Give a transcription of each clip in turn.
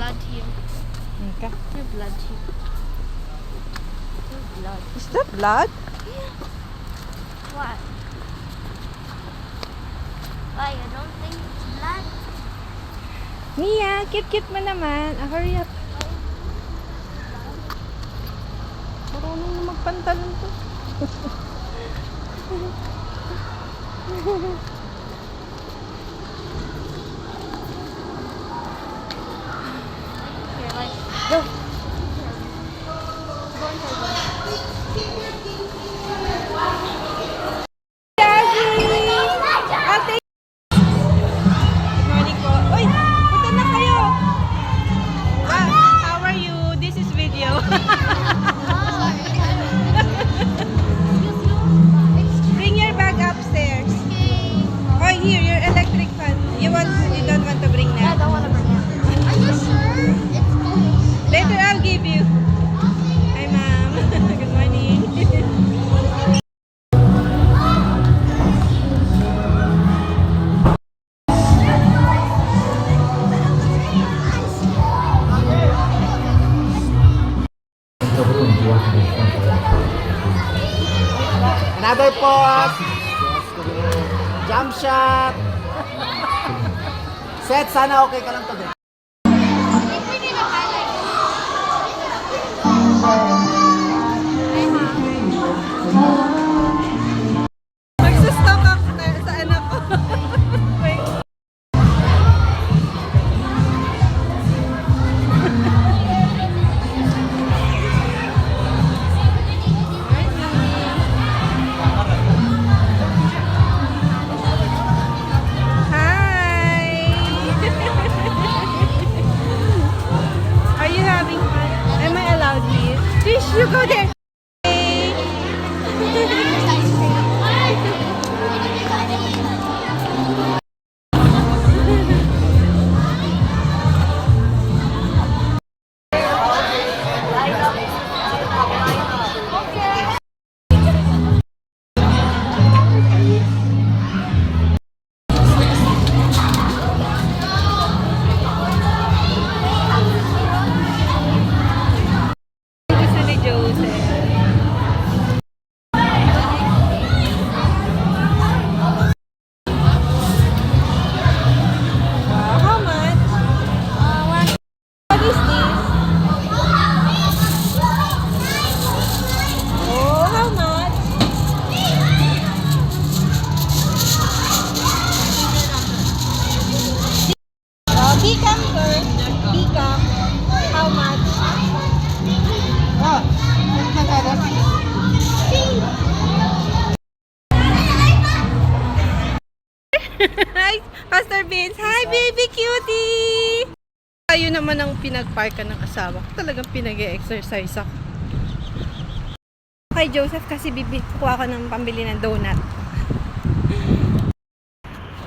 blood here. Okay. There's blood here. There's blood. Is that blood? What? Why? I don't think it's blood. Mia, cute-cute mo naman. Hurry up. Marunong na magpantalon to. Here, like, Go. go inside. Ate! Good morning po. Uy! Punta na kayo! How are you? This is video. Bring your bag upstairs. Oh, here, your electric fan. You don't want to bring I that? don't want to bring it. Are you sure? It's cold. Later, I'll give you. Hi, ma'am. Good morning. Another pause. Jump shot. Set, sana okay ka lang to. Magsustock ako sa anak ko. Wait. Hi! Are you having fun? Am I allowed here? Fish, you go there! Gusto ni Joseph. Wow, how much? What is this? Oh, how much? Bicam first. Bicam. How much? Hi, Pastor Vince. Hi, baby cutie! Tayo naman ang pinagparkan ng asawa ko. Talagang pinag-e-exercise ako. Kay Joseph kasi kuha ko ng pambili ng donut.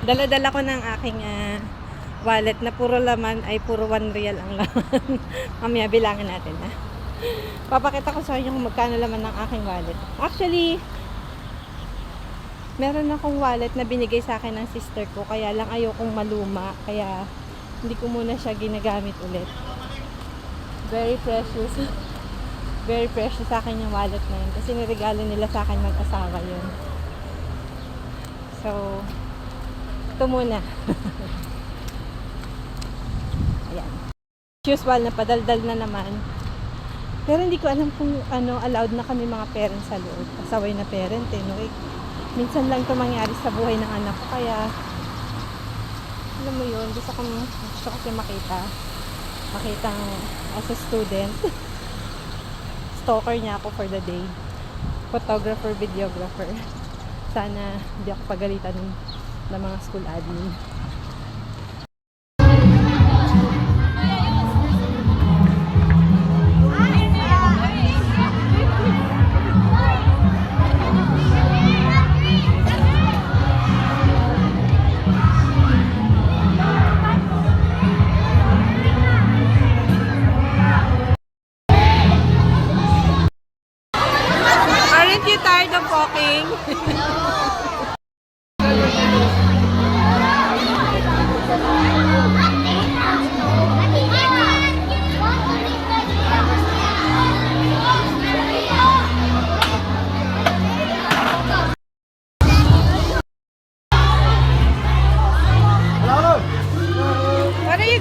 Dala-dala ko ng aking wallet na puro laman ay puro 1 real ang laman. Mamaya bilangin natin na. Papakita ko sa inyo kung magkano laman ng aking wallet. Actually, meron akong wallet na binigay sa akin ng sister ko, kaya lang ayokong maluma, kaya hindi ko muna siya ginagamit ulit. Very precious. Very precious sa akin yung wallet na yun, kasi niregalo nila sa akin mag-asawa yun. So, ito muna. Ayan. Usual na padaldal na naman. Pero hindi ko alam kung allowed na kami mga parents sa loob. Pasaway na parent eh, no? Minsan lang ito mangyari sa buhay ng anak ko, kaya alam mo yun, gusto kasi makita as a student. Stalker niya ako for the day. Photographer, videographer. Sana hindi ako pagalitan ng mga school admin. Aren't you tired of walking?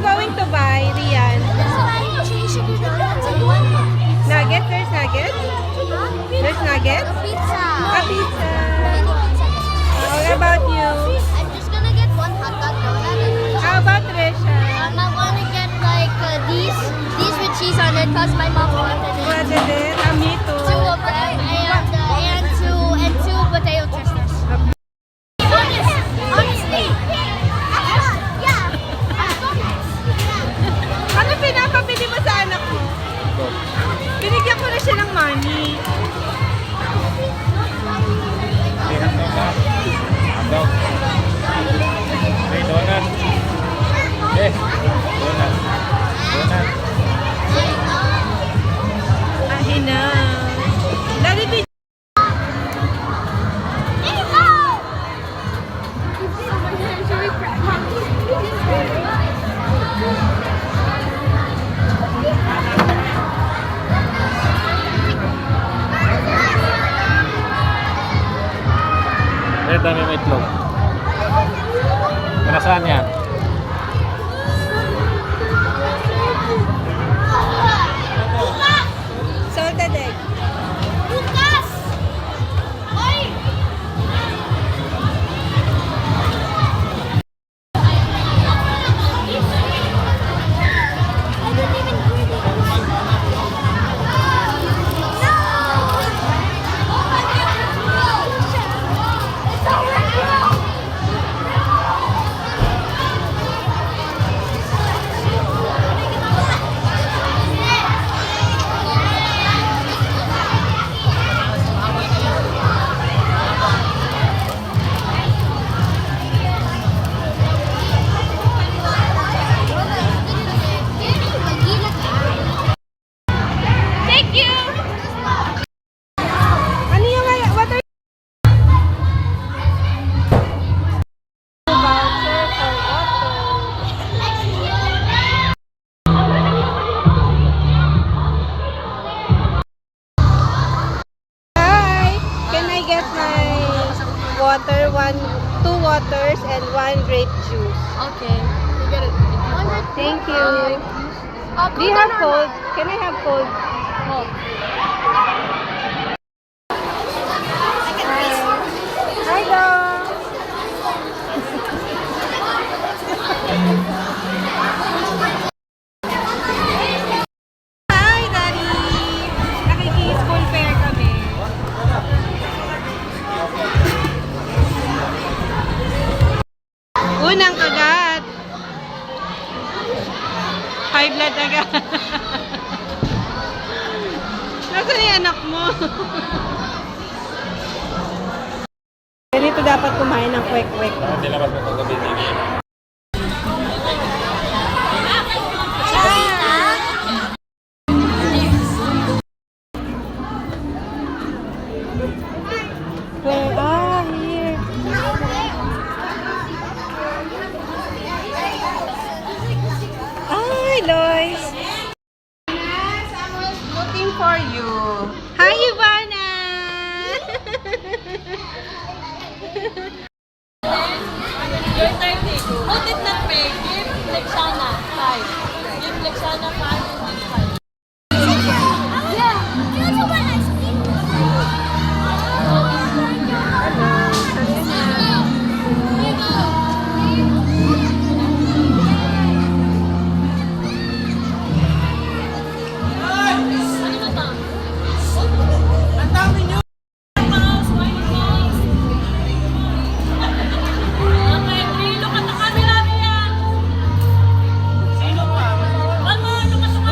going to buy, Rian? Sugar donuts and one. Nuggets? There's nuggets? There's nuggets? Pizza. A pizza. Mini pizza. What about you? I'm just gonna get one hot dog donut. How about Trisha? I wanna get like these with cheese on it because my mom wanted it. What is it? Me too. Two of them and two potato twisties. Honestly. Yeah. Ano pinapabili mo sa anak mo? Binigyan ko na siya ng money. Hotdog. Hey, donut. Eh, donut. Donut. Ahina. Daddy, Eh, dami may itlog. Para saan yan? salted egg. Lucas! Oy! I didn't even hear Thank you! Ano yung what are voucher for water? Hi! Can I get my water, two waters and one grape juice? Okay. You get it. Thank you. Do you have cold? Can I have cold? Hi, dog. Hi, Daddy. Nakiki-school fair kami. Unang kagat. High blood agad. Nasaan yung anak mo? Ganito dapat kumain ng kwek-kwek. Bakit nilabas mo itong gabi niya? Where? Ah, here. Hi, Lois. Yes, I was looking for you. Hi, Ivana. Your 30. Put it that way. Give Lexana 5. Give Lexana 5 and 5. Yeah. That's what I speak. Ano na ta? Ang dami nyo! Mouse, white mouse. Okay, look at the camera niya. Sino pa? Ano, lumasok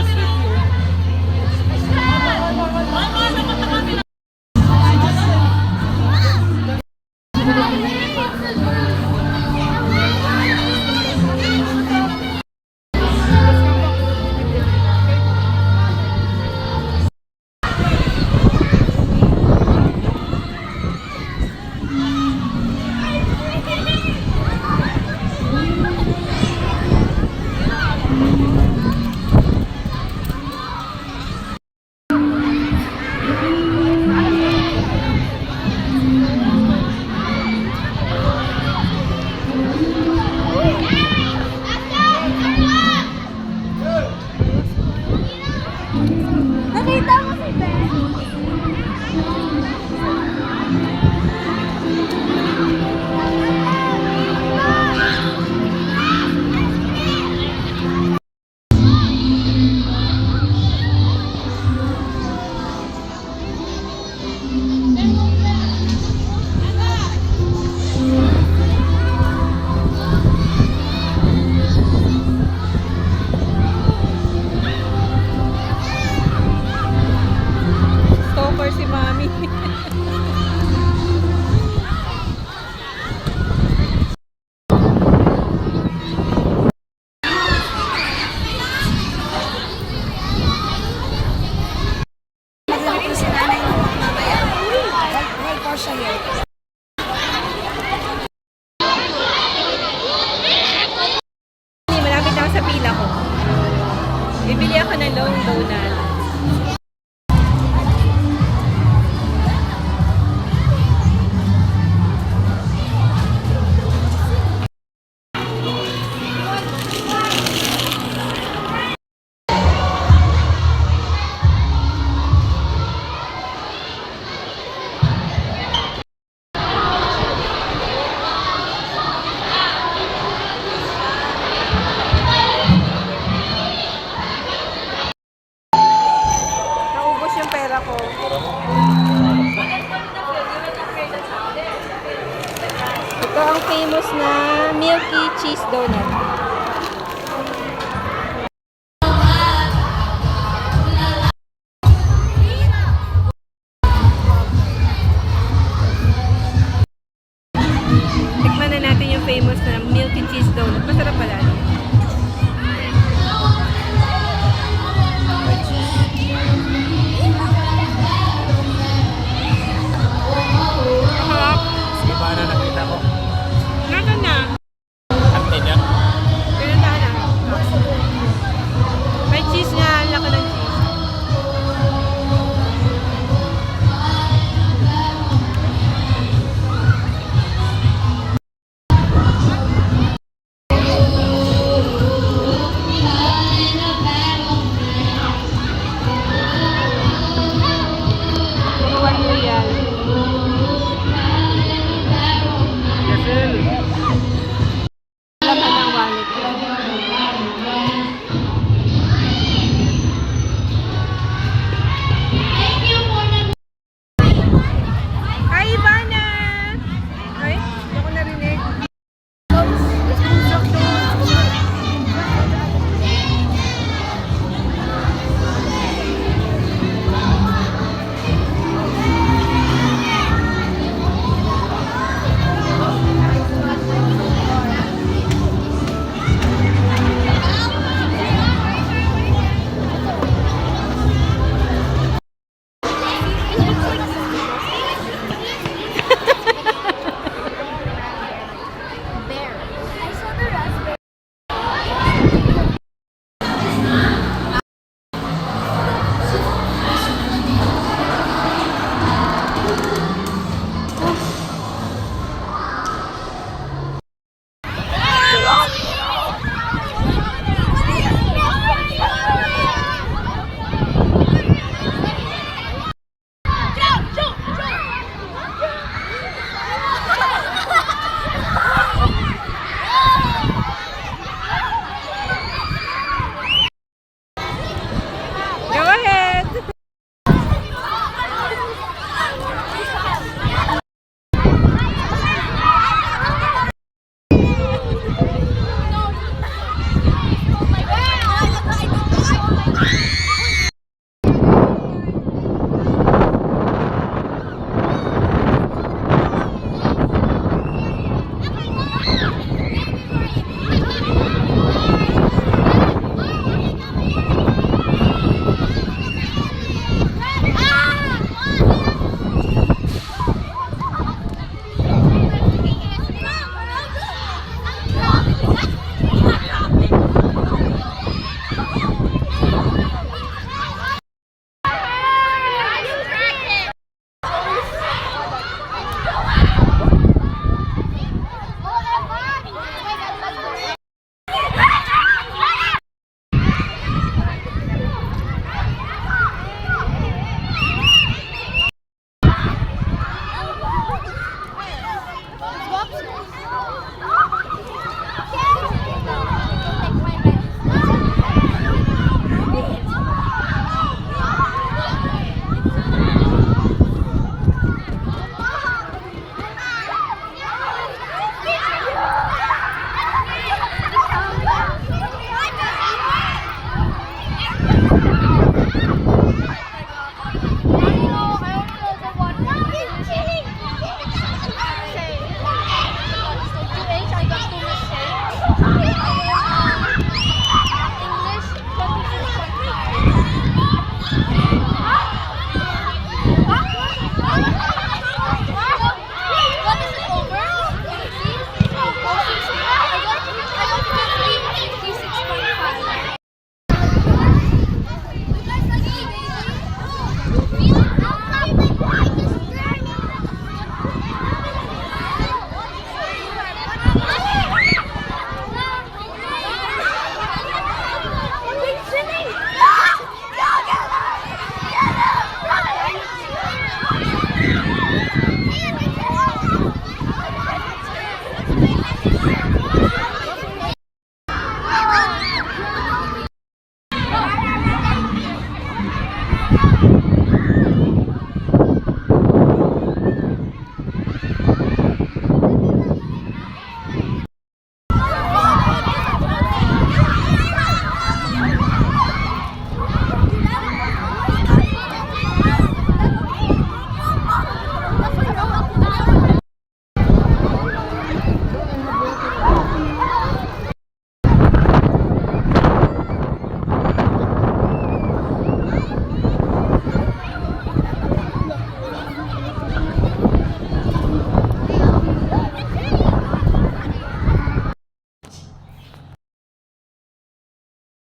Bibili ako ng long donut. Naubos yung pera ko. Ito ang famous na Milky Cheese Donut.